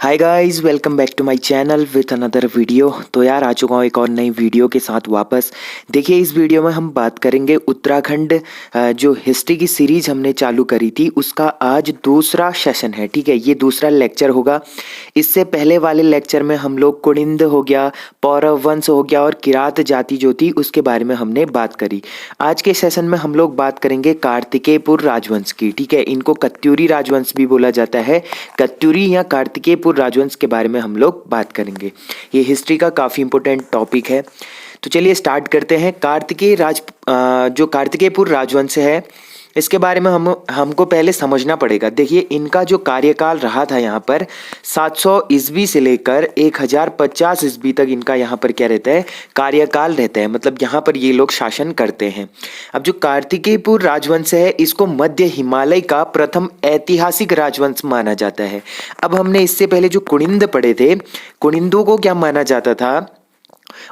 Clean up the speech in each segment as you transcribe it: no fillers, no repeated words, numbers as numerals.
Hi guys, welcome back to my channel with another video. तो यार आ चुका हूँ एक और नई वीडियो के साथ वापस। देखिए इस वीडियो में हम बात करेंगे उत्तराखंड जो हिस्ट्री की सीरीज हमने चालू करी थी उसका आज दूसरा सेशन है। ठीक है, ये दूसरा लेक्चर होगा। इससे पहले वाले लेक्चर में हम लोग कुनिंद हो गया, पौरव वंश हो गया और किरात जाति जो थी उसके बारे में हमने बात करी। आज के सेशन में हम लोग बात करेंगे कार्तिकेयपुर राजवंश की। ठीक है, इनको कत्यूरी राजवंश भी बोला जाता है। कत्यूरी या कार्तिकेयपुर राजवंश के बारे में हम लोग बात करेंगे। ये हिस्ट्री का काफ़ी इंपॉर्टेंट टॉपिक है। तो चलिए स्टार्ट करते हैं। जो कार्तिकेयपुर राजवंश है इसके बारे में हमको पहले समझना पड़ेगा। देखिए इनका जो कार्यकाल रहा था यहाँ पर 700 ईस्वी से लेकर 1050 ईस्वी तक इनका यहाँ पर क्या रहता है, कार्यकाल रहता है। मतलब यहाँ पर ये लोग शासन करते हैं। अब जो कार्तिकेयपुर राजवंश है इसको मध्य हिमालय का प्रथम ऐतिहासिक राजवंश माना जाता है। अब हमने इससे पहले जो कुनिंद पढ़े थे, कुनिंदों को क्या माना जाता था,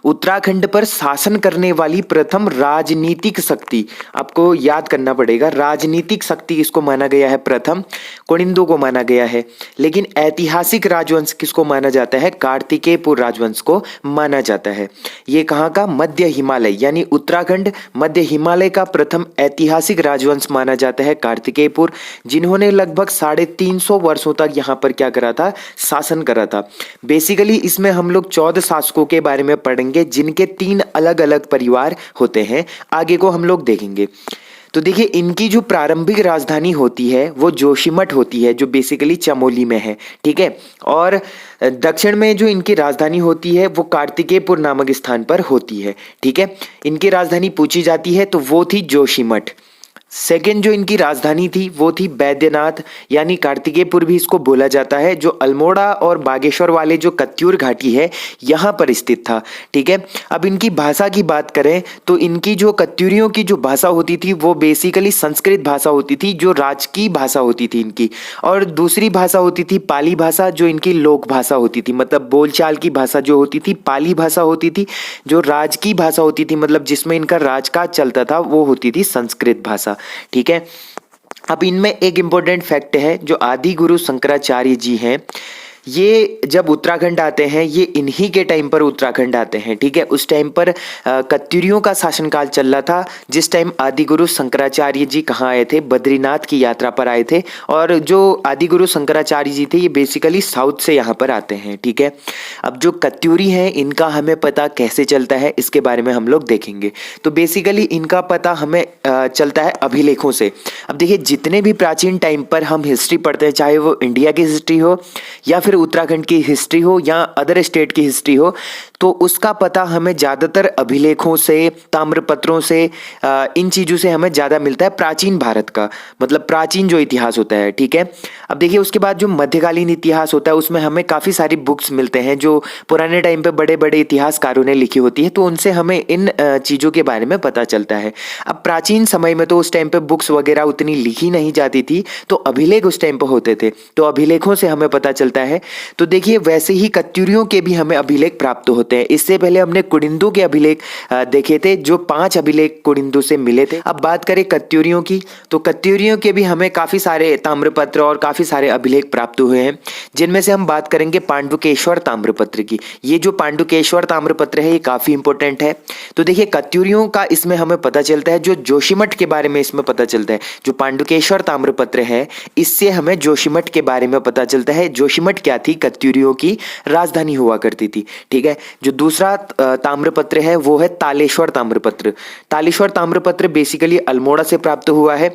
उत्तराखंड पर शासन करने वाली प्रथम राजनीतिक शक्ति। आपको याद करना पड़ेगा, राजनीतिक शक्ति किसको माना गया है, प्रथम कुनिंदों को माना गया है। लेकिन ऐतिहासिक राजवंश किसको माना जाता है, कार्तिकेयपुर राजवंश को माना जाता है। ये कहाँ का, मध्य हिमालय यानी उत्तराखंड मध्य हिमालय का प्रथम ऐतिहासिक राजवंश माना जाता है कार्तिकेयपुर, जिन्होंने लगभग 350 वर्षों तक यहाँ पर क्या करा था, शासन करा था। बेसिकली इसमें हम लोग 14 शासकों के बारे में पढ़ेंगे जिनके 3 अलग अलग परिवार होते हैं। आगे को हम लोग देखेंगे। तो देखिए इनकी जो प्रारंभिक राजधानी होती है वो जोशीमठ होती है, जो बेसिकली चमोली में है। ठीक है, और दक्षिण में जो इनकी राजधानी होती है वो कार्तिकेयपुर नामक स्थान पर होती है। ठीक है, इनकी राजधानी पूछी जाती है तो वो थी जोशीमठ। सेकेंड जो इनकी राजधानी थी वो थी बैद्यनाथ, यानी कार्तिकेयपुर भी इसको बोला जाता है, जो अल्मोड़ा और बागेश्वर वाले जो कत्यूर घाटी है यहाँ पर स्थित था। ठीक है, अब इनकी भाषा की बात करें तो इनकी जो कत्यूरियों की जो भाषा होती थी वो बेसिकली संस्कृत भाषा होती थी, जो राजकीय भाषा होती थी इनकी। और दूसरी भाषा होती थी पाली भाषा, जो इनकी लोक भाषा होती थी। मतलब बोलचाल की भाषा जो होती थी पाली भाषा होती थी। जो राजकीय भाषा होती थी, मतलब जिसमें इनका राजकाज चलता था, वो होती थी संस्कृत भाषा। ठीक है, अब इनमें एक इंपॉर्टेंट फैक्ट है, जो आदि गुरु शंकराचार्य जी हैं, ये जब उत्तराखंड आते हैं, ये इन्हीं के टाइम पर उत्तराखंड आते हैं। ठीक है, उस टाइम पर कत्यूरियों का शासनकाल चल रहा था, जिस टाइम आदि गुरु शंकराचार्य जी कहाँ आए थे, बद्रीनाथ की यात्रा पर आए थे। और जो आदि गुरु शंकराचार्य जी थे ये बेसिकली साउथ से यहाँ पर आते हैं। ठीक है, अब जो कत्यूरी हैं इनका हमें पता कैसे चलता है इसके बारे में हम लोग देखेंगे। तो बेसिकली इनका पता हमें चलता है अभिलेखों से। अब देखिए जितने भी प्राचीन टाइम पर हम हिस्ट्री पढ़ते हैं, चाहे वो इंडिया की हिस्ट्री हो या फिर उत्तराखंड की हिस्ट्री हो या अदर स्टेट की हिस्ट्री हो, तो उसका पता हमें ज़्यादातर अभिलेखों से, ताम्रपत्रों से, इन चीज़ों से हमें ज़्यादा मिलता है प्राचीन भारत का, मतलब प्राचीन जो इतिहास होता है। ठीक है, अब देखिए उसके बाद जो मध्यकालीन इतिहास होता है उसमें हमें काफ़ी सारी बुक्स मिलते हैं जो पुराने टाइम पे बड़े बड़े इतिहासकारों ने लिखी होती है, तो उनसे हमें इन चीज़ों के बारे में पता चलता है। अब प्राचीन समय में तो उस टाइम पे बुक्स वगैरह उतनी लिखी नहीं जाती थी, तो अभिलेख उस टाइम पर होते थे, तो अभिलेखों से हमें पता चलता है। तो देखिए वैसे ही कत्यूरियों के भी हमें अभिलेख प्राप्त होते हैं। इससे पहले हमने कुनिंदों के अभिलेख देखे थे, जो 5 अभिलेख कुनिंदों से मिले थे। अब बात करें कत्यूरियों की, तो कत्यूरियों के भी हमें काफी सारे ताम्रपत्र और काफी सारे अभिलेख प्राप्त हुए हैं, जिनमें से हम बात करेंगे पांडुकेश्वर ताम्रपत्र की। ये जो पांडुकेश्वर ताम्रपत्र है ये काफी इंपॉर्टेंट है। तो देखिए कत्यूरियों का इसमें हमें पता चलता है, जो जोशीमठ के बारे में इसमें पता चलता है। जो पांडुकेश्वर ताम्रपत्र है इससे हमें जोशीमठ के बारे में पता चलता है। जोशीमठ क्या थी, कत्यूरियों की राजधानी हुआ करती थी। ठीक है, जो दूसरा ताम्रपत्र है वो है तालेश्वर ताम्रपत्र। तालेश्वर ताम्रपत्र बेसिकली अल्मोड़ा से प्राप्त हुआ है।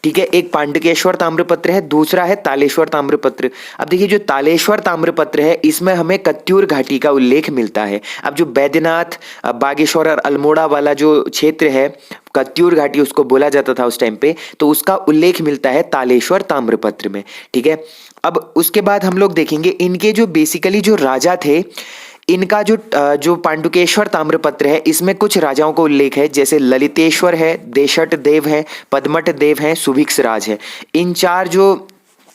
ठीक है, एक पांडुकेश्वर ताम्रपत्र है, दूसरा है तालेश्वर ताम्रपत्र। अब देखिए जो तालेश्वर ताम्रपत्र है इसमें हमें कत्यूर घाटी का उल्लेख मिलता है। अब जो बैद्यनाथ, बागेश्वर और अल्मोड़ा वाला जो क्षेत्र है, कत्यूर घाटी उसको बोला जाता था उस टाइम पे, तो उसका उल्लेख मिलता है तालेश्वर ताम्रपत्र में। ठीक है, अब उसके बाद हम लोग देखेंगे इनके जो बेसिकली जो राजा थे, इनका जो पांडुकेश्वर ताम्रपत्र है इसमें कुछ राजाओं का उल्लेख है, जैसे ललितेश्वर है, देशट देव है, पद्मट देव है, सुभिक्ष राज है। इन 4 जो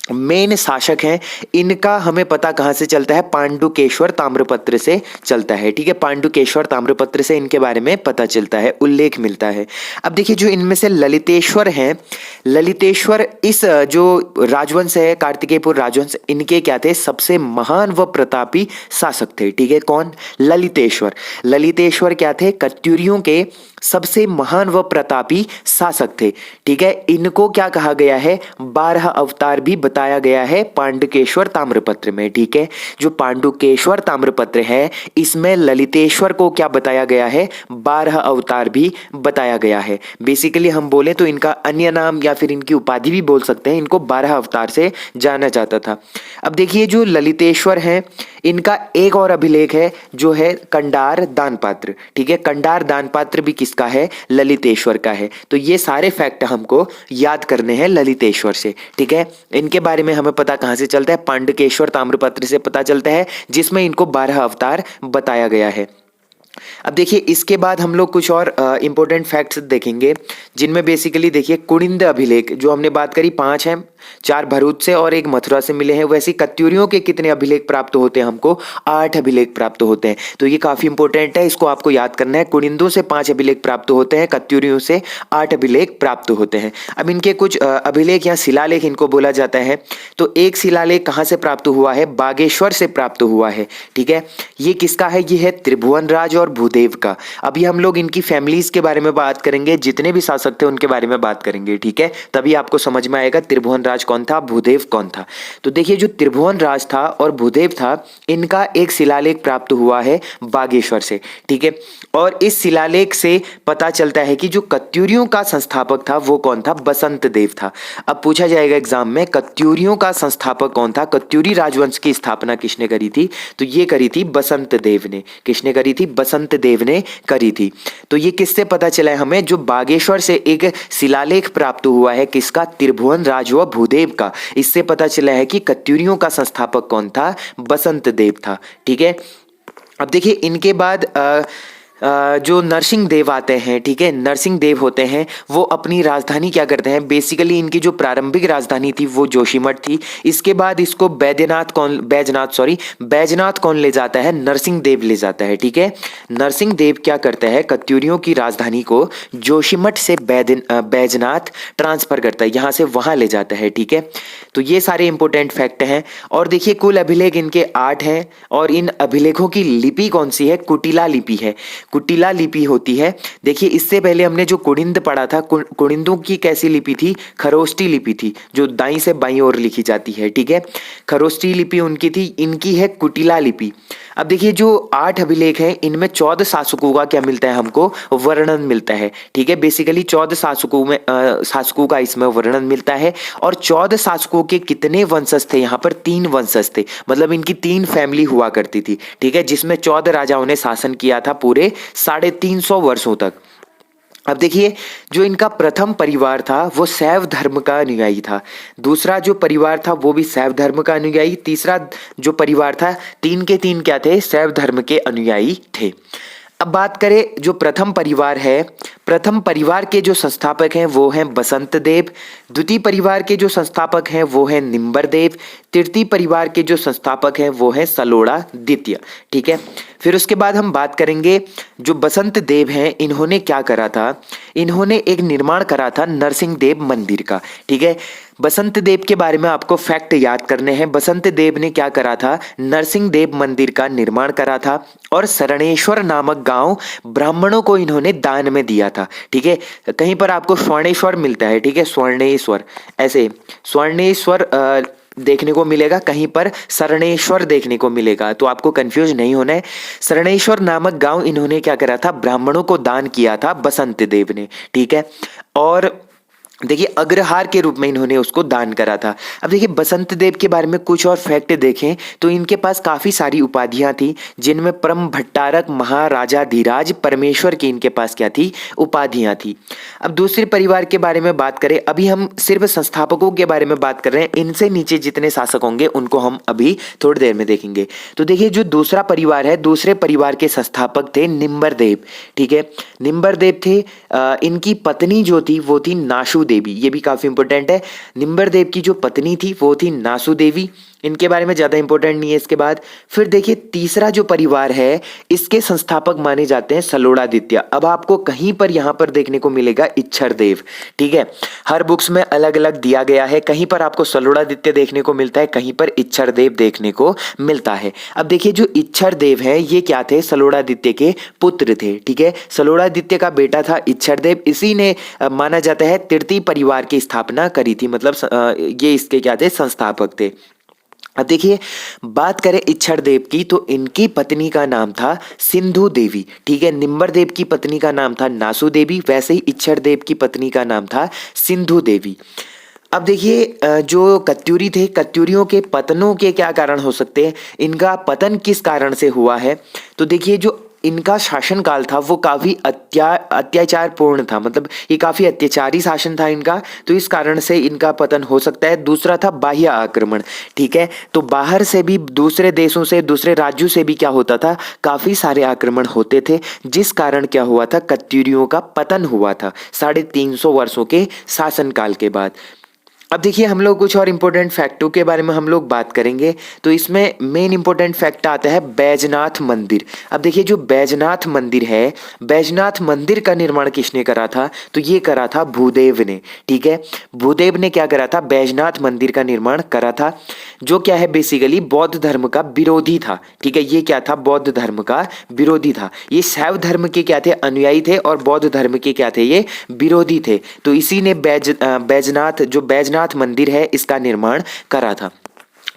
मेन शासक हैं, इनका हमें पता कहाँ से चलता है, पांडुकेश्वर ताम्रपत्र से चलता है। ठीक है, पांडुकेश्वर ताम्रपत्र से इनके बारे में पता चलता है, उल्लेख मिलता है। अब देखिए जो इनमें से ललितेश्वर हैं, ललितेश्वर इस जो राजवंश है कार्तिकेयपुर राजवंश, इनके क्या थे, सबसे महान व प्रतापी शासक थे। ठीक है, कौन, ललितेश्वर। ललितेश्वर क्या थे, कत्यूरियों के सबसे महान व प्रतापी शासक थे। ठीक है, इनको क्या कहा गया है, 12 अवतार भी बताया गया है पांडुकेश्वर ताम्रपत्र में। ठीक है, जो पांडुकेश्वर ताम्रपत्र है इसमें ललितेश्वर को क्या बताया गया है, 12 अवतार भी बताया गया है। बेसिकली हम बोले तो इनका अन्य नाम या फिर इनकी उपाधि भी बोल सकते हैं, इनको 12 अवतार से जाना जाता था। अब देखिए जो ललितेश्वर हैं, इनका एक और अभिलेख है जो है कंडार दानपात्र। ठीक है, कंडार दानपात्र भी किसका है, ललितेश्वर का है। तो ये सारे फैक्ट हमको याद करने हैं ललितेश्वर से। ठीक है, इनके बारे में हमें पता कहां से चलता है, पांडुकेश्वर ताम्रपत्र से पता चलता है, जिसमें इनको 12 अवतार बताया गया है। अब देखिए इसके बाद हम लोग कुछ और इंपॉर्टेंट फैक्ट्स देखेंगे, जिनमें बेसिकली देखिए कुनिंद अभिलेख जो हमने बात करी 5 हैं, 4 भरूच से और 1 मथुरा से मिले हैं। वैसे कत्यूरियों के कितने अभिलेख प्राप्त होते हैं, हमको 8 अभिलेख प्राप्त होते हैं। तो ये काफी इंपॉर्टेंट है, इसको आपको याद करना है। कुनिंदों से 5 अभिलेख प्राप्त होते हैं, कत्यूरियों से 8 अभिलेख प्राप्त होते हैं। अब इनके कुछ अभिलेख या शिलालेख इनको बोला जाता है। तो एक शिलालेख कहाँ से प्राप्त हुआ है, बागेश्वर से प्राप्त हुआ है। ठीक है, ये किसका है, ये है त्रिभुवन राज और भूदेव का। अभी हम लोग इनकी फैमिलीज के बारे में बात करेंगे, जितने भी शासक थे उनके बारे में बात करेंगे। ठीक है, तभी आपको समझ में आएगा त्रिभुवन राज कौन था, भूदेव कौन था। तो देखिए जो त्रिभुवन राज था और भूदेव था, इनका एक शिलालेख प्राप्त हुआ है बागेश्वर से। ठीक है, और इस शिलालेख से पता चलता है कि जो कत्यूरियों का संस्थापक था वो कौन था, बसंत देव था। अब पूछा जाएगा एग्जाम में, कत्यूरियों का संस्थापक कौन था, कत्यूरी राजवंश की स्थापना किसने करी थी, तो ये करी थी बसंत देव ने। किसने करी थी, बसंत देव ने करी थी। तो ये किससे पता चला है हमें, जो बागेश्वर से एक शिलालेख प्राप्त हुआ है, किसका, त्रिभुवन राज व भूदेव का। इससे पता चला है कि कत्यूरियों का संस्थापक कौन था, बसंत देव था। ठीक है, अब देखिए इनके बाद जो नरसिंह देव आते हैं। ठीक है, नरसिंह देव होते हैं, वो अपनी राजधानी क्या करते हैं, बेसिकली इनकी जो प्रारंभिक राजधानी थी वो जोशीमठ थी। इसके बाद इसको बैजनाथ कौन ले जाता है, नरसिंह देव ले जाता है। ठीक है, नरसिंह देव क्या करता है, कत्यूरियों की राजधानी को जोशीमठ से बैजनाथ ट्रांसफर करता है, यहाँ से वहाँ ले जाता है। ठीक है, तो ये सारे इंपॉर्टेंट फैक्ट हैं। और देखिए कुल अभिलेख इनके 8 हैं, और इन अभिलेखों की लिपि कौन सी है, कुटिला लिपि है। कुटिला लिपि होती है। देखिए इससे पहले हमने जो कुनिंद पढ़ा था, कुनिंदों की कैसी लिपि थी, खरोष्टी लिपि थी, जो दाईं से बाईं ओर लिखी जाती है। ठीक है, खरोष्टी लिपि उनकी थी, इनकी है कुटिला लिपि। अब देखिए जो 8 अभिलेख हैं, इनमें 14 शासकों का क्या मिलता है, हमको वर्णन मिलता है। ठीक है, बेसिकली 14 शासकों का इसमें वर्णन मिलता है। और 14 शासकों के कितने वंशज थे, यहाँ पर 3 वंशज थे, मतलब इनकी 3 फैमिली हुआ करती थी। ठीक है, जिसमें 14 राजाओं ने शासन किया था पूरे 350 वर्षों तक। अब देखिए जो इनका प्रथम परिवार था वो शैव धर्म का अनुयायी था, दूसरा जो परिवार था वो भी शैव धर्म का अनुयायी, तीसरा जो परिवार था, 3 के 3 क्या थे, शैव धर्म के अनुयायी थे। अब बात करें जो प्रथम परिवार है, प्रथम परिवार के जो संस्थापक हैं वो हैं बसंत देव, द्वितीय परिवार के जो संस्थापक हैं वो हैं निम्बर देव, तृतीय परिवार के जो संस्थापक हैं वो हैं सलोड़ा द्वितीय। ठीक है, फिर उसके बाद हम बात करेंगे जो बसंत देव हैं, इन्होंने क्या करा था, इन्होंने एक निर्माण करा था नरसिंह देव मंदिर का। ठीक है, बसंत देव के बारे में आपको फैक्ट याद करने हैं। बसंत देव ने क्या करा था, नरसिंह देव मंदिर का निर्माण करा था, और शरणेश्वर नामक गांव ब्राह्मणों को इन्होंने दान में दिया था। ठीक है, कहीं पर आपको स्वर्णेश्वर मिलता है। ठीक है, स्वर्णेश्वर, ऐसे स्वर्णेश्वर देखने को मिलेगा, कहीं पर शरणेश्वर देखने को मिलेगा, तो आपको कंफ्यूज नहीं होना है। शरणेश्वर नामक गांव इन्होंने क्या करा था, ब्राह्मणों को दान किया था बसंत देव ने। ठीक है, और देखिए अग्रहार के रूप में इन्होंने उसको दान करा था। अब देखिए बसंत देव के बारे में कुछ और फैक्ट देखें तो इनके पास काफी सारी उपाधियां थी, जिनमें परम भट्टारक, महाराजा धीराज, परमेश्वर की इनके पास क्या थी, उपाधियां थी। अब दूसरे परिवार के बारे में बात करें, अभी हम सिर्फ संस्थापकों के बारे में बात कर रहे हैं, इनसे नीचे जितने शासक होंगे उनको हम अभी थोड़ी देर में देखेंगे। तो देखिए जो दूसरा परिवार है, दूसरे परिवार के संस्थापक थे निम्बर देव। ठीक है, निम्बर देव थे, इनकी पत्नी जो थी वो थी नाशु देवी, ये भी काफी इंपॉर्टेंट है। निम्बर देव की जो पत्नी थी वो थी नासु देवी, इनके बारे में ज्यादा इंपॉर्टेंट नहीं है। इसके बाद फिर देखिए तीसरा जो परिवार है इसके संस्थापक माने जाते हैं सलोड़ादित्य। अब आपको कहीं पर यहाँ पर देखने को मिलेगा इच्छर देव, ठीक है, हर बुक्स में अलग अलग दिया गया है, कहीं पर आपको सलोड़ादित्य देखने को मिलता है, कहीं पर इच्छर देव देखने को मिलता है। अब देखिए जो इच्छर देव है ये क्या थे, सलोड़ादित्य के पुत्र थे, ठीक है, सलोड़ादित्य का बेटा था इच्छर देव, इसी ने माना जाता है तृतीय परिवार की स्थापना करी थी, मतलब ये इसके क्या थे, संस्थापक थे। अब देखिए बात करें इच्छर देव की तो इनकी पत्नी का नाम था सिंधु देवी, ठीक है, निम्बर देव की पत्नी का नाम था नासु देवी, वैसे ही इच्छर देव की पत्नी का नाम था सिंधु देवी। अब देखिए जो कत्यूरी थे, कत्यूरियों के पतनों के क्या कारण हो सकते हैं, इनका पतन किस कारण से हुआ है, तो देखिए जो इनका शासनकाल था वो काफी अत्याचारपूर्ण था, मतलब ये काफी अत्याचारी शासन था इनका, तो इस कारण से इनका पतन हो सकता है। दूसरा था बाह्य आक्रमण, ठीक है, तो बाहर से भी, दूसरे देशों से, दूसरे राज्यों से भी क्या होता था, काफी सारे आक्रमण होते थे, जिस कारण क्या हुआ था, कत्यूरियों का पतन हुआ था 350 वर्षों के शासनकाल के बाद। अब देखिए हम लोग कुछ और इम्पोर्टेंट फैक्टों के बारे में हम लोग बात करेंगे, तो इसमें मेन इंपॉर्टेंट फैक्ट आता है बैजनाथ मंदिर। अब देखिए जो बैजनाथ मंदिर है, बैजनाथ मंदिर का निर्माण किसने करा था, तो ये करा था भूदेव ने, ठीक है, भूदेव ने क्या करा था, बैजनाथ मंदिर का निर्माण करा था, जो क्या है बेसिकली बौद्ध धर्म का विरोधी था, ठीक है, ये क्या था, बौद्ध धर्म का विरोधी था, ये शैव धर्म के क्या थे, अनुयायी थे, और बौद्ध धर्म के क्या थे, ये विरोधी थे, तो इसी ने बैजनाथ मंदिर है इसका निर्माण करा था।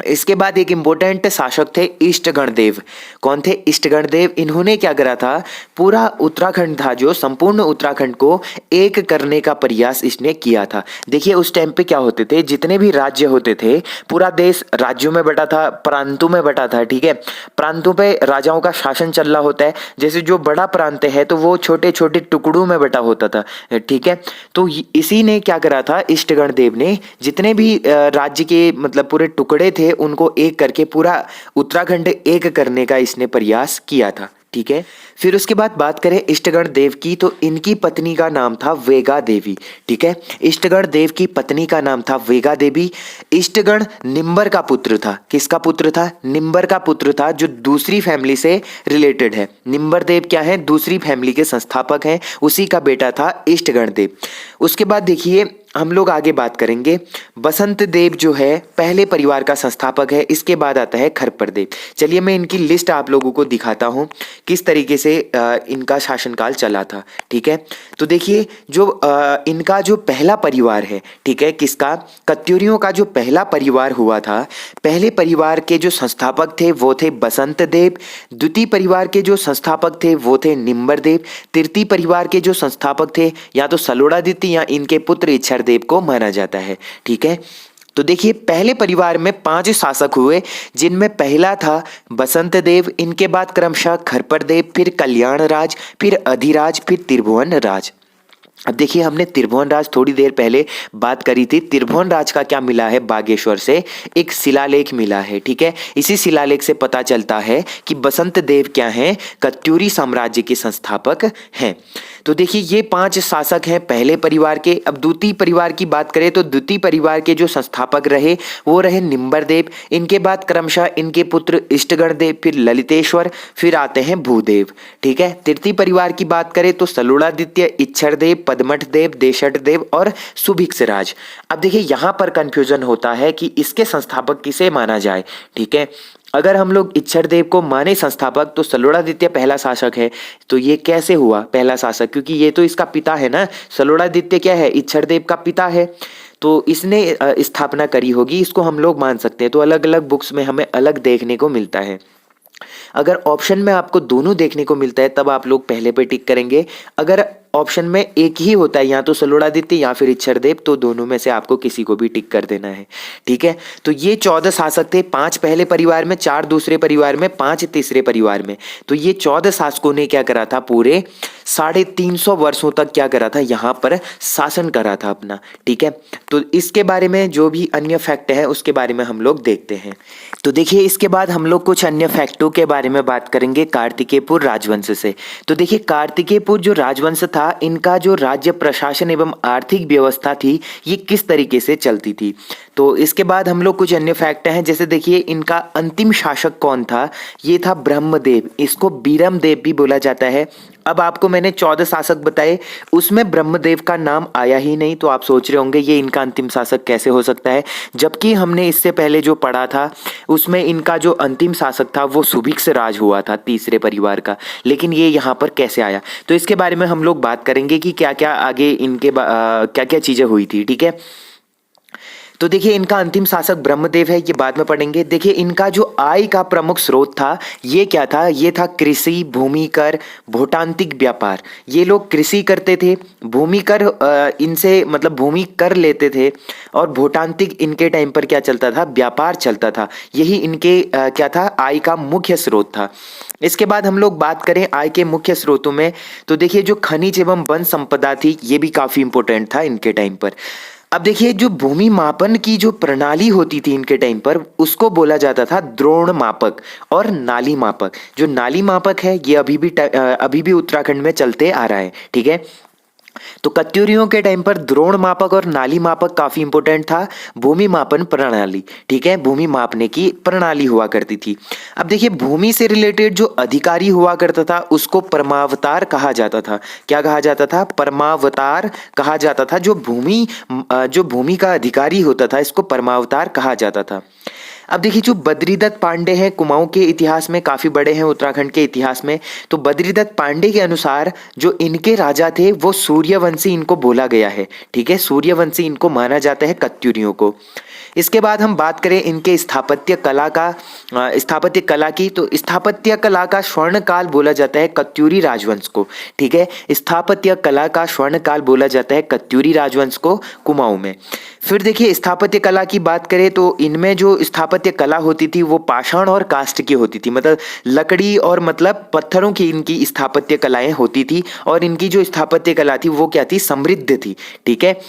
इसके बाद एक इंपॉर्टेंट शासक थे इष्टगण देव। कौन थे, इष्टगण देव, इन्होंने क्या करा था, पूरा उत्तराखंड था जो, संपूर्ण उत्तराखंड को एक करने का प्रयास इसने किया था। देखिए उस टाइम पे क्या होते थे, जितने भी राज्य होते थे, पूरा देश राज्यों में बटा था, प्रांतों में बटा था, ठीक है, प्रांतों पे राजाओं का शासन चल रहा होता है, जैसे जो बड़ा प्रांत है तो वो छोटे छोटे टुकड़ों में बटा होता था, ठीक है, तो इसी ने क्या करा था, इष्टगण देव ने जितने भी राज्य के मतलब पूरे टुकड़े थे उनको एक करके पूरा उत्तराखंड एक करने का इसने प्रयास किया था, ठीक है। फिर उसके बाद बात करें इष्टगण देव की, तो इनकी पत्नी का नाम था वेगा देवी, ठीक है, इष्टगण देव की पत्नी का नाम था वेगा देवी। इष्टगण निम्बर का पुत्र था, किसका पुत्र था, निम्बर का पुत्र था, जो दूसरी फैमिली से रिलेटेड है। निम्बर देव क्या है, दूसरी फैमिली के संस्थापक हैं, उसी का बेटा था इष्टगण देव। उसके बाद देखिए हम लोग आगे बात करेंगे, बसंत देव जो है पहले परिवार का संस्थापक है, इसके बाद आता है खरपर देव। चलिए मैं इनकी लिस्ट आप लोगों को दिखाता हूँ किस तरीके से इनका शासनकाल चला था, ठीक है। तो देखिए जो इनका जो पहला परिवार है, ठीक है, किसका, कत्यूरियों का जो पहला परिवार हुआ था, पहले परिवार के जो संस्थापक थे वो थे बसंत देव, द्वितीय परिवार के जो संस्थापक थे वो थे निम्बर देव, तृतीय परिवार के जो संस्थापक थे या तो सलोड़ादित्य या इनके पुत्र इच्छर देव को माना जाता है, ठीक है। तो देखिए पहले परिवार में 5 शासक हुए, जिनमें पहला था बसंत देव, इनके बाद क्रमशः खरपर देव, फिर कल्याण राज, फिर अधिराज, फिर त्रिभुवन राज। अब देखिए हमने त्रिभुवन राज थोड़ी देर पहले बात करी थी, त्रिभुवन राज का क्या मिला है, बागेश्वर से एक शिलालेख मिला है, ठीक है, इसी शिलालेख से पता चलता है कि बसंत देव क्या हैं, कत्यूरी साम्राज्य के संस्थापक हैं। तो देखिए ये 5 शासक हैं पहले परिवार के। अब द्वितीय परिवार की बात करें तो द्वितीय परिवार के जो संस्थापक रहे वो रहे निम्बर देव, इनके बाद क्रमशः इनके पुत्र इष्टगण देव, फिर ललितेश्वर, फिर आते हैं भूदेव, ठीक है। तृतीय परिवार की बात करें तो सलोड़ादित्य, इच्छर देव, पद्मठ देव, देशट देव और सुभिक्ष राज। अब देखिए यहाँ पर कंफ्यूजन होता है कि इसके संस्थापक किसे माना जाए, ठीक है। अगर हम लोग इच्छर देव को माने संस्थापक तो सलोड़ादित्य पहला शासक है, तो ये कैसे हुआ पहला शासक, क्योंकि ये तो इसका पिता है ना, सलोड़ादित्य क्या है, इच्छर देव का पिता है, तो इसने स्थापना करी होगी, इसको हम लोग मान सकते हैं। तो अलग अलग बुक्स में हमें अलग देखने को मिलता है। अगर ऑप्शन में आपको दोनों देखने को मिलता है तब आप लोग पहले पे टिक करेंगे, अगर ऑप्शन में एक ही होता है या तो सलोड़ादित्य या फिर इच्छर देव, तो दोनों में से आपको किसी को भी टिक कर देना है, ठीक है। तो ये 14 शासक थे, 5 पहले परिवार में, 4 दूसरे परिवार में, 5 तीसरे परिवार में। तो ये 14 शासकों ने क्या करा था, पूरे 350 वर्षों तक क्या करा था, यहाँ पर शासन करा था अपना। ठीक है, तो इसके बारे में जो भी अन्य फैक्ट है उसके बारे में हम लोग देखते हैं। तो देखिए इसके बाद हम लोग कुछ अन्य फैक्टों के बारे में बात करेंगे कार्तिकेयपुर राजवंश से। तो देखिए कार्तिकेयपुर जो राजवंश था, इनका जो राज्य प्रशासन एवं आर्थिक व्यवस्था थी ये किस तरीके से चलती थी। तो इसके बाद हम लोग कुछ अन्य फैक्ट हैं, जैसे देखिए इनका अंतिम शासक कौन था, ये था ब्रह्मदेव, इसको बीरमदेव भी बोला जाता है। अब आपको मैंने 14 शासक बताए, उसमें ब्रह्मदेव का नाम आया ही नहीं, तो आप सोच रहे होंगे ये इनका अंतिम शासक कैसे हो सकता है, जबकि हमने इससे पहले जो पढ़ा था उसमें इनका जो अंतिम शासक था वो सुभिक्ष राज हुआ था तीसरे परिवार का, लेकिन ये यहाँ पर कैसे आया, तो इसके बारे में हम लोग बात करेंगे कि क्या क्या आगे इनके क्या क्या चीजें हुई थी। ठीक है, तो देखिए इनका अंतिम शासक ब्रह्मदेव है, ये बाद में पढ़ेंगे। देखिए इनका जो आय का प्रमुख स्रोत था ये क्या था, ये था कृषि, भूमि कर, भूटांतिक व्यापार। ये लोग कृषि करते थे, भूमि कर इनसे मतलब भूमि कर लेते थे, और भूटांतिक इनके टाइम पर क्या चलता था, व्यापार चलता था। यही इनके क्या था, आय का मुख्य स्रोत था। इसके बाद हम लोग बात करें आय के मुख्य स्रोतों में, तो देखिए जो खनिज एवं वन संपदा थी ये भी काफी इंपॉर्टेंट था इनके टाइम पर। अब देखिए जो भूमि मापन की जो प्रणाली होती थी इनके टाइम पर उसको बोला जाता था द्रोण मापक और नाली मापक। जो नाली मापक है ये अभी भी उत्तराखंड में चलते आ रहा है। ठीक है, तो कत्यूरियों के टाइम पर द्रोण मापक और नाली मापक काफी इंपॉर्टेंट था। भूमि मापन प्रणाली, ठीक है, भूमि मापने की प्रणाली हुआ करती थी। अब देखिए भूमि से रिलेटेड जो अधिकारी हुआ करता था उसको परमावतार कहा जाता था। क्या कहा जाता था, परमावतार कहा जाता था। जो भूमि का अधिकारी होता था इसको परमावतार कहा जाता था। अब देखिए जो बद्रीदत्त पांडे हैं, कुमाऊं के इतिहास में काफी बड़े हैं उत्तराखंड के इतिहास में, तो बद्रीदत्त पांडे के अनुसार जो इनके राजा थे वो सूर्यवंशी इनको बोला गया है। ठीक है, सूर्यवंशी इनको माना जाता है कत्यूरियों को। इसके बाद हम बात करें इनके स्थापत्य कला की, तो स्थापत्य कला का स्वर्ण काल बोला जाता है कत्यूरी राजवंश को। ठीक है, स्थापत्य कला का स्वर्ण काल बोला जाता है कत्यूरी राजवंश को कुमाऊं में। फिर देखिए स्थापत्य कला की बात करें तो इनमें जो स्थापत्य कला होती थी वो पाषाण और काष्ठ की होती थी, मतलब लकड़ी और मतलब पत्थरों की इनकी स्थापत्य कलाएं होती थी, और इनकी जो स्थापत्य कला थी वो क्या थी, समृद्ध थी। ठीक है,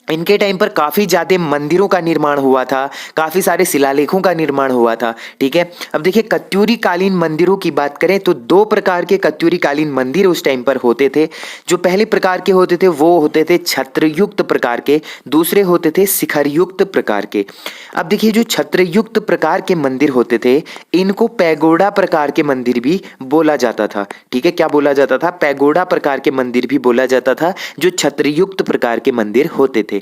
इनके टाइम पर काफी ज्यादा मंदिरों का निर्माण हुआ था, काफी सारे शिलालेखों का निर्माण हुआ था। ठीक है, अब देखिए कत्यूरी कालीन मंदिरों की बात करें तो दो प्रकार के कत्यूरी कालीन मंदिर उस टाइम पर होते थे। जो पहले प्रकार के होते थे वो होते थे छत्रयुक्त प्रकार के, दूसरे होते थे शिखरयुक्त प्रकार के। अब देखिए जो छत्रयुक्त प्रकार के मंदिर होते थे इनको पैगोडा प्रकार के मंदिर भी बोला जाता था। ठीक है, क्या बोला जाता था, पैगोडा प्रकार के मंदिर भी बोला जाता था जो छत्रयुक्त प्रकार के मंदिर होते थे।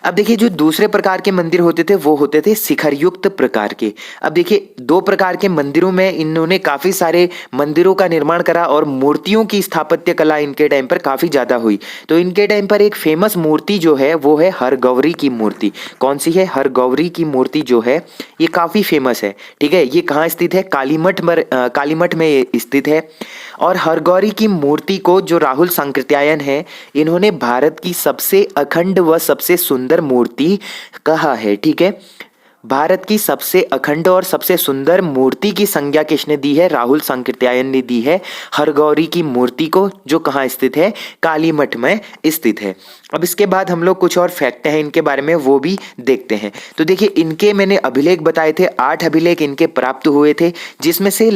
अब देखिए जो दूसरे प्रकार के मंदिर होते थे वो होते थे शिखरयुक्त प्रकार के। अब देखिए दो प्रकार के मंदिरों में इन्होंने काफी सारे मंदिरों का निर्माण करा और मूर्तियों की स्थापत्य कला इनके टाइम पर काफी ज्यादा हुई। तो इनके टाइम पर एक फेमस मूर्ति जो है वो है हरगौरी की मूर्ति। कौन सी है, हरगौरी की मूर्ति जो है ये काफी फेमस है। ठीक है, ये कहाँ स्थित है, कालीमठ में ये स्थित है। और हरगौरी की मूर्ति को जो राहुल सांकृत्यायन है इन्होंने भारत की सबसे अखंड व सबसे सुंदर मूर्ति कहा है। ठीक है, भारत की सबसे अखंड और सबसे सुंदर मूर्ति की संज्ञा किसने दी है, राहुल सांकृत्यायन ने दी है हरगौरी की मूर्ति को, जो कहाँ स्थित है, कालीमठ में स्थित है। अब इसके बाद हम लोग कुछ और फैक्ट हैं इनके बारे में वो भी देखते हैं। तो देखिए इनके मैंने अभिलेख बताए थे, 8 अभिलेख इनके प्राप्त हुए थे, जिसमें से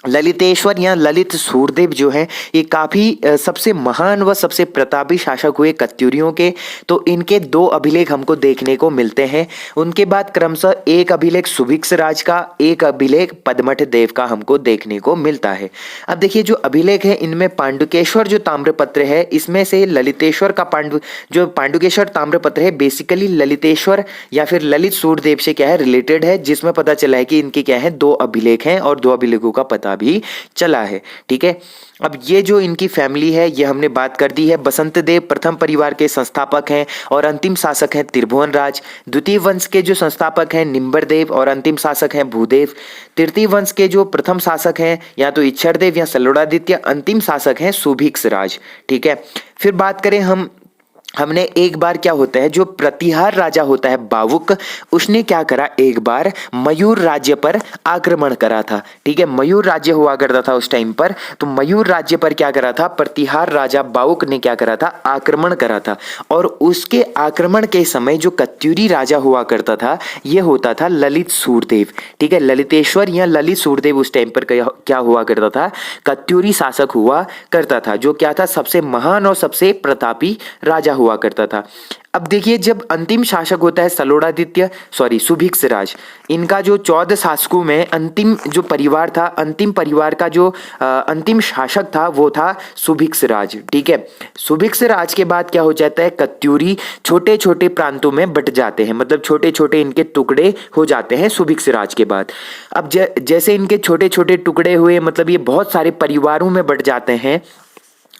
ललितेश्वर या ललित सूरदेव जो है ये काफी सबसे महान व सबसे प्रतापी शासक हुए कत्यूरियों के। तो इनके 2 अभिलेख हमको देखने को मिलते हैं। उनके बाद क्रमशः एक अभिलेख सुभिक्ष राज का, एक अभिलेख पदमठ देव का हमको देखने को मिलता है। अब देखिए जो अभिलेख है इनमें पांडुकेश्वर जो ताम्रपत्र है इसमें से ललितेश्वर का पांडुकेश्वर ताम्रपत्र है बेसिकली ललितेश्वर या फिर ललित सूरदेव से क्या है रिलेटेड है, जिसमें पता चला है कि इनके क्या है 2 अभिलेख हैं और 2 अभिलेखों का पता भी चला है। ठीक है, अब ये जो इनकी फैमिली है ये हमने बात कर दी है। बसंत देव प्रथम परिवार के संस्थापक हैं और अंतिम शासक हैं त्रिभुवन राज। द्वितीय वंश के जो संस्थापक हैं निम्बर देव और अंतिम शासक हैं भूदेव। तृतीय वंश के जो प्रथम शासक हैं या तो इच्छर देव या सल्लोड़ादित्य, अंतिम शासक हैं सुभिक्ष राज। ठीक है, फिर बात करें हम हमने एक बार क्या होता है, जो प्रतिहार राजा होता है बावुक, उसने क्या करा, एक बार मयूर राज्य पर आक्रमण करा था। ठीक है, मयूर राज्य हुआ करता था उस टाइम पर, तो मयूर राज्य पर क्या करा था, प्रतिहार राजा बावुक ने क्या करा था, आक्रमण करा था। और उसके आक्रमण के समय जो कत्यूरी राजा हुआ करता था, यह होता था ललित सूरदेव। ठीक है, ललितेश्वर या ललित सूरदेव उस टाइम पर क्या हुआ करता था, कत्यूरी शासक हुआ करता था, जो क्या था, सबसे महान और सबसे प्रतापी राजा हुआ करता था। अब देखिए, जब अंतिम शासक होता है सलोड़ादित्य, सॉरी सुभिक्षराज, इनका जो 14 शासकों में अंतिम जो परिवार था, अंतिम परिवार का जो अंतिम शासक था वो था सुभिक्षराज। ठीक है, सुभिक्षराज के बाद क्या हो जाता है, कत्यूरी छोटे छोटे प्रांतों में बट जाते हैं, मतलब छोटे छोटे इनके टुकड़े हो जाते हैं सुभिक्षराज के बाद। अब जैसे इनके छोटे छोटे टुकड़े हुए, मतलब ये बहुत सारे परिवारों में बट जाते हैं,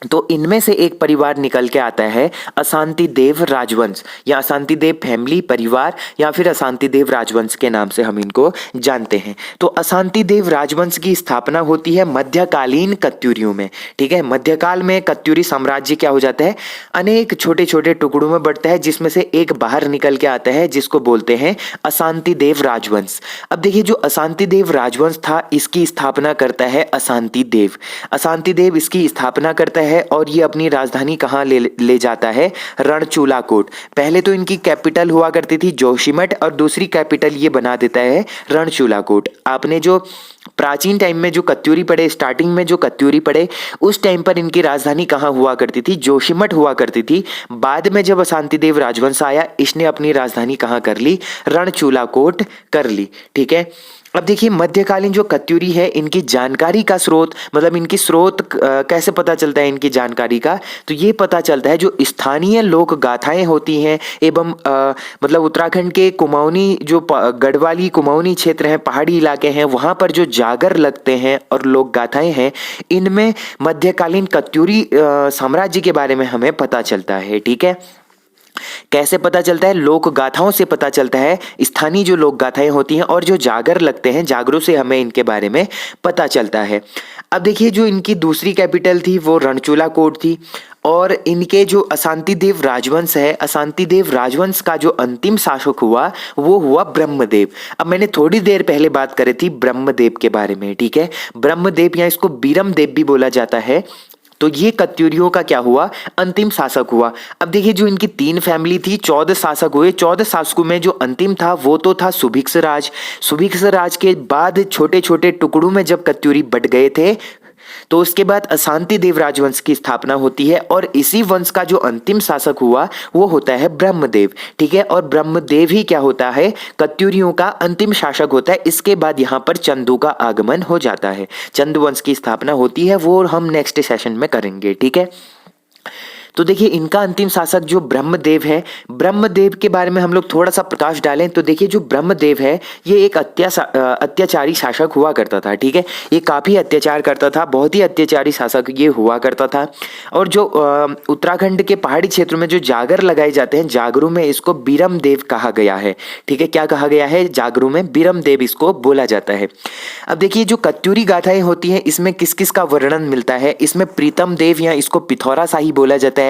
तो इनमें से एक परिवार निकल के आता है अशांति देव राजवंश, या अशांति देव फैमिली परिवार, या फिर अशांति देव राजवंश के नाम से हम इनको जानते हैं। तो अशांति देव राजवंश की स्थापना होती है मध्यकालीन कत्यूरियों में। ठीक है, मध्यकाल में कत्यूरी साम्राज्य क्या हो जाता है, अनेक छोटे छोटे टुकड़ों में बढ़ता है, जिसमें से एक बाहर निकल के आता है, जिसको बोलते हैं अशांति देव राजवंश। अब देखिए, जो अशांति देव राजवंश था, इसकी स्थापना करता है अशांति देव। अशांति देव इसकी स्थापना करता है, और ये अपनी राजधानी कहाँ ले जाता है, रणचूलाकोट। पहले तो इनकी कैपिटल हुआ करती थी जोशीमठ, और दूसरी कैपिटल ये बना देता है रणचूलाकोट। आपने जो प्राचीन टाइम में जो कत्यूरी पढ़े, स्टार्टिंग में जो कत्यूरी पढ़े, उस टाइम पर इनकी राजधानी कहाँ हुआ करती थी, जोशीमठ हुआ करती थी। बाद में जब अशांति देव राजवंश आया, इसने अपनी राजधानी कहाँ कर ली, रणचूलाकोट कर ली। ठीक है, अब देखिए, मध्यकालीन जो कत्यूरी है, इनकी जानकारी का स्रोत, मतलब इनकी स्रोत कैसे पता चलता है इनकी जानकारी का, तो ये पता चलता है जो स्थानीय लोक गाथाएं होती हैं, एवं मतलब उत्तराखंड के कुमाऊनी जो गढ़वाली कुमाऊनी क्षेत्र हैं, पहाड़ी इलाके हैं, वहाँ पर जो जागर लगते हैं और लोक गाथाएं हैं, इनमें मध्यकालीन कत्यूरी साम्राज्य के बारे में हमें पता चलता है। ठीक है, कैसे पता चलता है, लोक गाथाओं से पता चलता है, स्थानीय जो लोक गाथाएं होती हैं और जो जागर लगते हैं, जागरों से हमें इनके बारे में पता चलता है। अब देखिए, जो इनकी दूसरी कैपिटल थी वो रणचूलाकोट थी, और इनके जो अशांति देव राजवंश है, अशांति देव राजवंश का जो अंतिम शासक हुआ वो हुआ ब्रह्मदेव। अब मैंने थोड़ी देर पहले बात करी थी ब्रह्मदेव के बारे में। ठीक है, ब्रह्मदेव या इसको बीरमदेव भी बोला जाता है। तो ये कत्यूरियों का क्या हुआ, अंतिम शासक हुआ। अब देखिए, जो इनकी 3 फैमिली थी, 14 शासक हुए। 14 शासकों में जो अंतिम था वो तो था सुभिक्षराज। सुभिक्षराज के बाद छोटे छोटे टुकड़ों में जब कत्यूरी बट गए थे, तो उसके बाद अशांति देव राजवंश की स्थापना होती है, और इसी वंश का जो अंतिम शासक हुआ वो होता है ब्रह्मदेव। ठीक है, और ब्रह्मदेव ही क्या होता है, कत्यूरियों का अंतिम शासक होता है। इसके बाद यहाँ पर चंदू का आगमन हो जाता है, चंदू वंश की स्थापना होती है, वो हम नेक्स्ट सेशन में करेंगे। ठीक है, तो देखिए, इनका अंतिम शासक जो ब्रह्मदेव है, ब्रह्मदेव के बारे में हम लोग थोड़ा सा प्रकाश डालें तो देखिए, जो ब्रह्मदेव है ये एक अत्याचारी शासक हुआ करता था। ठीक है, ये काफ़ी अत्याचार करता था, बहुत ही अत्याचारी शासक ये हुआ करता था। और जो उत्तराखंड के पहाड़ी क्षेत्रों में जो जागर लगाए जाते हैं, जागरों में इसको बीरमदेव कहा गया है। ठीक है, क्या कहा गया है, जागरों में बीरमदेव इसको बोला जाता है। अब देखिए, जो कत्यूरी गाथाएं होती हैं, इसमें किस किस का वर्णन मिलता है, इसमें प्रीतम देव या इसको पिथौरा शाही बोला जाता है,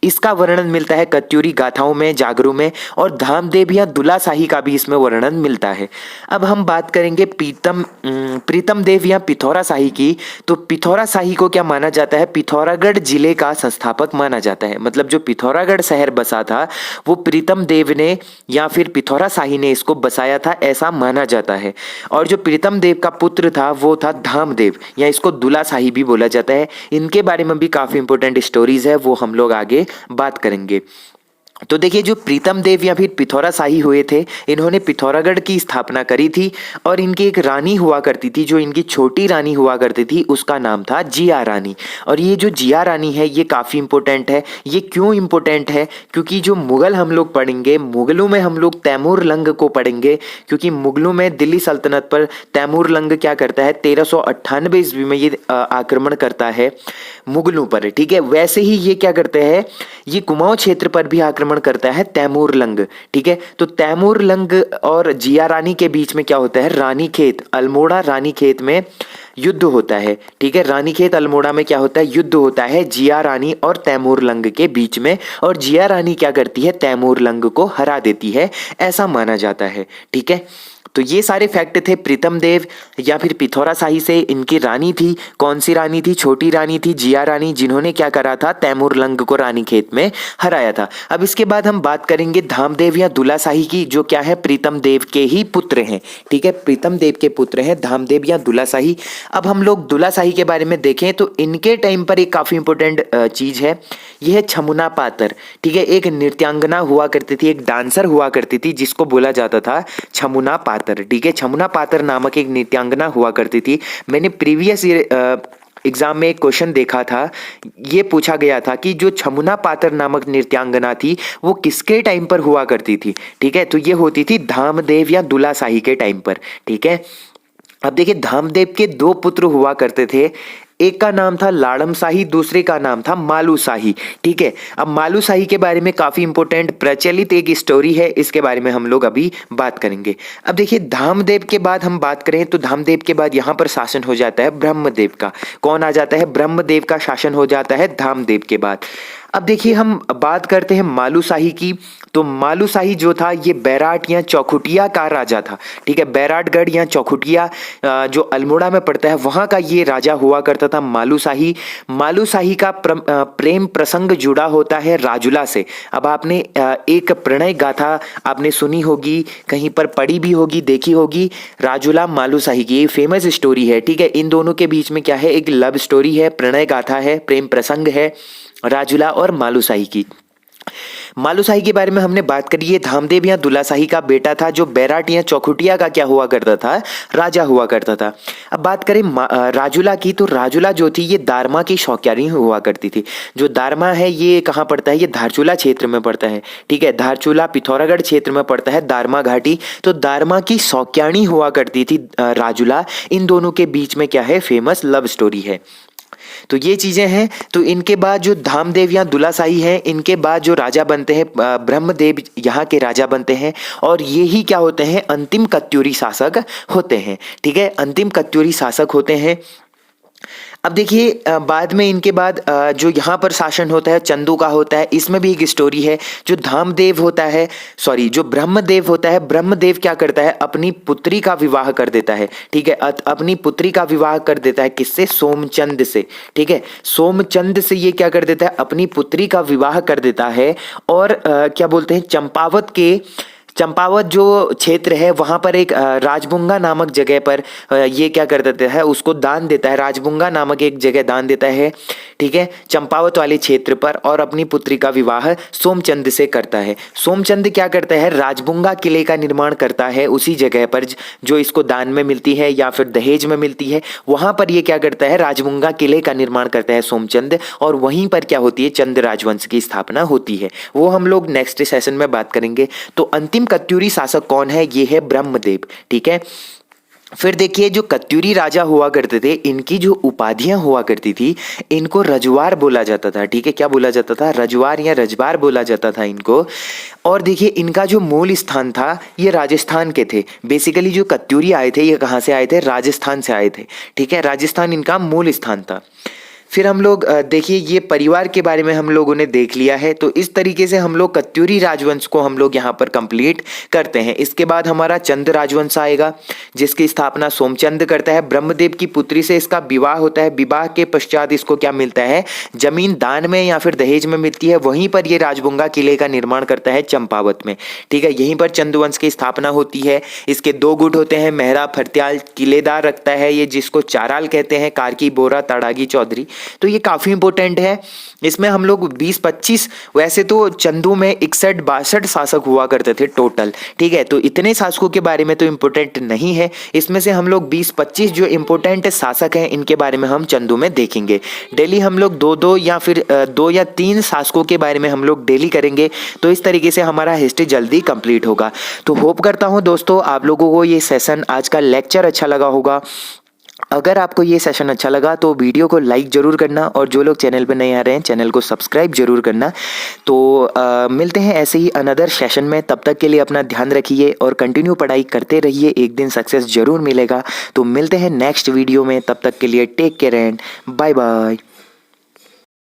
इसका वर्णन मिलता है कत्यूरी गाथाओं में, जागरों में। और धामदेव या दुला शाही का भी इसमें वर्णन मिलता है। अब हम बात करेंगे प्रीतम देव या पिथौरा शाही की, तो पिथौरा शाही को क्या माना जाता है, पिथौरागढ़ जिले का संस्थापक माना जाता है। मतलब जो पिथौरागढ़ शहर बसा था वो प्रीतम देव ने या फिर पिथौरा शाही ने इसको बसाया था, ऐसा माना जाता है। और जो प्रीतम देव का पुत्र था वो था धामदेव, या इसको दुला शाही भी बोला जाता है। इनके बारे में भी काफी इंपॉर्टेंट स्टोरीज है, वो हम लोग आगे बात करेंगे। तो देखिए, जो प्रीतम देव या फिर पिथौरा शाही हुए थे, इन्होंने पिथौरागढ़ की स्थापना करी थी, और इनकी एक रानी हुआ करती थी, जो इनकी छोटी रानी हुआ करती थी, उसका नाम था जिया रानी। और ये जो जिया रानी है ये काफ़ी इंपॉर्टेंट है। ये क्यों इंपॉर्टेंट है, क्योंकि जो मुगल हम लोग पढ़ेंगे, मुगलों में हम लोग तैमूर लंग को पढ़ेंगे, क्योंकि मुगलों में दिल्ली सल्तनत पर तैमूर लंग क्या करता है, 1398 ईस्वी में ये आक्रमण करता है मुगलों पर। ठीक है, वैसे ही ये क्या करते हैं, ये कुमाऊं क्षेत्र पर भी आक्रमण करता है तैमूर लंग। ठीक है, तो तैमूर लंग और जिया रानी के बीच में क्या होता है, रानी खेत, अल्मोड़ा रानी खेत में युद्ध होता है। ठीक है, रानीखेत अल्मोड़ा में क्या होता है, युद्ध होता है जिया रानी और तैमूर लंग के बीच में, और जिया रानी क्या करती है, तैमूर लंग को हरा देती है, ऐसा माना जाता है। ठीक है, तो ये सारे फैक्ट थे प्रीतम देव या फिर पिथौरा शाही से। इनकी रानी थी, कौन सी रानी थी, छोटी रानी थी जिया रानी, जिन्होंने क्या करा था, तैमूर लंग को रानीखेत में हराया था। अब इसके बाद हम बात करेंगे धामदेव या दुला शाही की, जो क्या है, प्रीतम देव के ही पुत्र हैं। ठीक है, प्रीतम देव के पुत्र हैं धामदेव या दुला शाही। अब हम लोग दुला शाही के बारे में देखें तो इनके टाइम पर एक काफ़ी इंपॉर्टेंट चीज़ है, यह है छमुना पातर। ठीक है, एक नृत्यांगना हुआ करती थी, एक डांसर हुआ करती थी, जिसको बोला जाता था छमुना पातर। ठीक है, छमुना पातर नामक एक नृत्यांगना हुआ करती थी। मैंने प्रीवियस एग्जाम में एक क्वेश्चन देखा था, ये पूछा गया था कि जो छमुना पातर नामक नृत्यांगना थी वो किसके टाइम पर हुआ करती थी। ठीक है, तो ये होती थी धामदेव या दुला शाही के टाइम पर। ठीक है, अब देखिए धामदेव के दो पुत्र हुआ करते थे, एक का नाम था लाड़म शाही, दूसरे का नाम था मालू शाही। ठीक है, अब मालू शाही के बारे में काफी इंपॉर्टेंट प्रचलित एक स्टोरी है, इसके बारे में हम लोग अभी बात करेंगे। अब देखिए धामदेव के बाद हम बात करें तो धामदेव के बाद यहाँ पर शासन हो जाता है ब्रह्मदेव का। कौन आ जाता है, ब्रह्मदेव का शासन हो जाता है धामदेव के बाद। अब देखिए हम बात करते हैं मालू शाही की, तो मालू शाही जो था ये बैराट या चौखुटिया का राजा था। ठीक है, बैराटगढ़ या चौखुटिया जो अल्मोड़ा में पड़ता है वहाँ का ये राजा हुआ करता था मालू शाही। मालू शाही का प्रेम प्रसंग जुड़ा होता है राजुला से। अब आपने एक प्रणय गाथा आपने सुनी होगी, कहीं पर पढ़ी भी होगी, देखी होगी, राजुला मालू शाही की, ये फेमस स्टोरी है। ठीक है, इन दोनों के बीच में क्या है, एक लव स्टोरी है, प्रणय गाथा है, प्रेम प्रसंग है, राजुला और मालू शाही की। मालू शाही के बारे में हमने बात करी है, धामदेव या दुला शाही का बेटा था, जो बैराट या चौखुटिया का क्या हुआ करता था, राजा हुआ करता था। अब बात करें राजुला की, तो राजुला जो थी ये दारमा की शौकियानी हुआ करती थी। जो दारमा है ये कहाँ पड़ता है, ये धारचूला क्षेत्र में पड़ता है। ठीक है, धारचूला पिथौरागढ़ क्षेत्र में पड़ता है, दारमा घाटी। तो दारमा की शौकियानी हुआ करती थी राजुला। इन दोनों के बीच में क्या है, फेमस लव स्टोरी है। तो ये चीजें हैं। तो इनके बाद जो धामदेव या दुला शाही है, इनके बाद जो राजा बनते हैं ब्रह्मदेव यहाँ के राजा बनते हैं, और ये ही क्या होते हैं, अंतिम कत्यूरी शासक होते हैं। ठीक है, अंतिम कत्यूरी शासक होते हैं। अब देखिए बाद में इनके बाद जो यहाँ पर शासन होता है चंदू का होता है। इसमें भी एक स्टोरी है। जो धामदेव होता है, सॉरी जो ब्रह्मदेव होता है, ब्रह्मदेव क्या करता है, अपनी पुत्री का विवाह कर देता है। ठीक है, अपनी पुत्री का विवाह कर देता है, किससे, सोमचंद से। ठीक है, सोमचंद से ये क्या कर देता है, अपनी पुत्री का विवाह कर देता है। और क्या बोलते हैं, चंपावत जो क्षेत्र है वहाँ पर एक राजबुंगा नामक जगह पर ये क्या कर देता है, उसको दान देता है, राजबुंगा नामक एक जगह दान देता है। ठीक है, चंपावत वाले क्षेत्र पर, और अपनी पुत्री का विवाह सोमचंद से करता है। सोमचंद क्या करता है, राजबुंगा किले का निर्माण करता है उसी जगह पर जो इसको दान में मिलती है या फिर दहेज में मिलती है। वहाँ पर ये क्या करता है, राजबुंगा किले का निर्माण करता है सोमचंद, और वहीं पर क्या होती है, चंद राजवंश की स्थापना होती है। वो हम लोग नेक्स्ट सेशन में बात करेंगे। तो अंतिम कत्यूरी शासक कौन है, ये है ब्रह्मदेव। ठीक है, फिर देखिए जो कत्यूरी राजा हुआ करते थे, इनकी जो उपाधियां हुआ करती थी, इनको रजवार बोला जाता था। ठीक है, क्या बोला जाता था, रजवार या रजवार बोला जाता था इनको। और देखिए इनका जो मूल स्थान था ये राजस्थान के थे। बेसिकली जो कत्यूरी आए थे ये कहाँ से आए थे, राजस्थान से आए थे। ठीक है, राजस्थान इनका मूल स्थान था। फिर हम लोग देखिए ये परिवार के बारे में हम लोगों ने देख लिया है। तो इस तरीके से हम लोग कत्यूरी राजवंश को हम लोग यहाँ पर कंप्लीट करते हैं। इसके बाद हमारा चंद राजवंश आएगा, जिसकी स्थापना सोमचंद करता है। ब्रह्मदेव की पुत्री से इसका विवाह होता है। विवाह के पश्चात इसको क्या मिलता है, जमीन दान में या फिर दहेज में मिलती है। वहीं पर ये राजबुंगा किले का निर्माण करता है चंपावत में। ठीक है, यहीं पर चंद वंश की स्थापना होती है। इसके दो गुट होते हैं, मेहरा फरत्याल किलेदार रखता है ये, जिसको चाराल कहते हैं, कार्की बोरा ताड़ागी चौधरी। तो ये काफी इंपॉर्टेंट है। इसमें हम लोग 20-25, वैसे तो चंदू में 61-62 शासक हुआ करते थे टोटल। ठीक है, तो इतने शासकों के बारे में तो इंपॉर्टेंट नहीं है। इसमें से हम लोग 20-25 जो इंपॉर्टेंट शासक हैं इनके बारे में हम चंदू में देखेंगे। डेली हम लोग 2-2 या फिर 2 या 3 शासकों के बारे में हम लोग डेली करेंगे। तो इस तरीके से हमारा हिस्ट्री जल्दी कंप्लीट होगा। तो होप करता हूँ दोस्तों आप लोगों को ये सेशन, आज का लेक्चर अच्छा लगा होगा। अगर आपको ये सेशन अच्छा लगा तो वीडियो को लाइक ज़रूर करना, और जो लोग चैनल पे नए आ रहे हैं चैनल को सब्सक्राइब जरूर करना। तो मिलते हैं ऐसे ही अनदर सेशन में। तब तक के लिए अपना ध्यान रखिए और कंटिन्यू पढ़ाई करते रहिए, एक दिन सक्सेस जरूर मिलेगा। तो मिलते हैं नेक्स्ट वीडियो में, तब तक के लिए take care and bye bye.